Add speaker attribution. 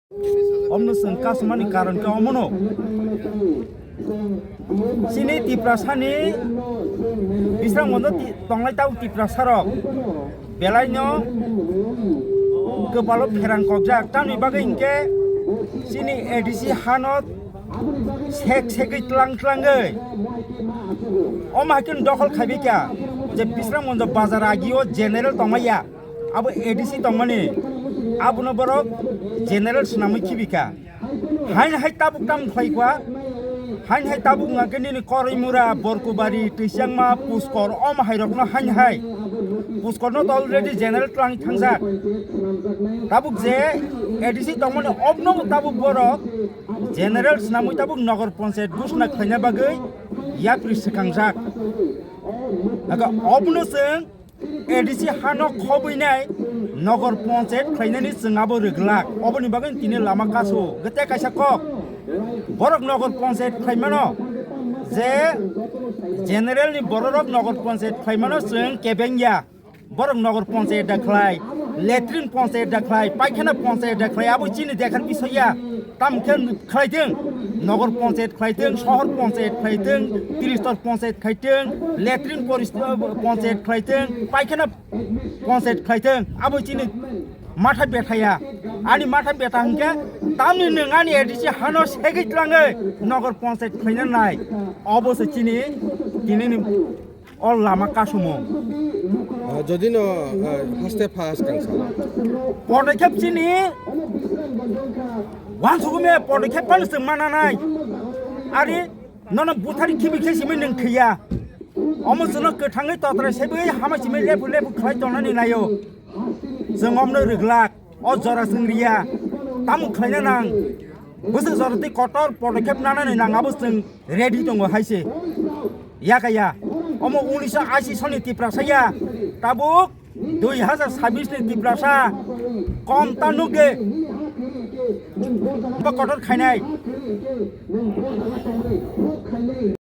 Speaker 1: Omno sing kasmani karon ke omono. Sini tiprasani Bishramganj tonglai tau tiprasarok. Belaino kepala perang kokjak tami bagai ingke sini edisi hanot sek telang-telangai. Om hakin dokol khabika je Bishramganj bazar agio general tongmaya abu edisi tongmani abu no borok general senamai kibika hain hai tabuk tam khaikwa hain hai tabuk ngakeni ni korimura borkubari tisangma puskor om hairokno hain hai puskorno already general tlang thangjak tabuk je edisi tongmani obno tabuk borok general senamai tabuk nagar panchayat gusna khaina bagai yapri sekangjak aga obno sing edisi hano khobinai nagar panchayat khainani singabo reglak oboni bagai tini lama kasu gete kaisa kok borok nagar panchayat khaimano je general ni borok nagar panchayat khaimano sing kebengya borok nagar panchayat dakhlai latrine panchayat দেখায় পায়খানা পঞ্চায়েত দেখায় আবু চিনি দেখার বিষয়া তামখেন খাইতেं নগর পঞ্চায়েত খাইতেं শহর panchayat খাইতেं ত্রিস্তর panchayat খাইতেं latrine panchayat খাইতেं পায়খানা পঞ্চায়েত খাইতেं আবু চিনি মাথা বেথায়া আনি মাথা বেথা হংকে তামনি নङानि एडिसि हानो सेगैतलाङै नगर पञ्चायत खाइना नाय अबसो चिनि दिनैनि अल लामा कासुमो
Speaker 2: যদি ন ফার্স্টে ফার্স্ট কাংসাল
Speaker 1: পদক্ষেপ চিনি ওয়ানসুগুমে পদক্ষেপ পানসে মানানাই আরে নন বুথারি খিবিखे सिमै नों खैया अमसनो गोथाङै तत्रा सेबै हामासिमै लेबु खालाय तनानै नायो जों अमनो रोगलाक अ जरा जोंरिया ताम खायना नां बोसो जरति कटर पदक्षेप नानानै नाङाबो जों रेडि दङ हायसे याकाया Amo 1980 सननि तिप्रासाया tabuk 2026 ni tiprasa kom tanuge ba kotor khainai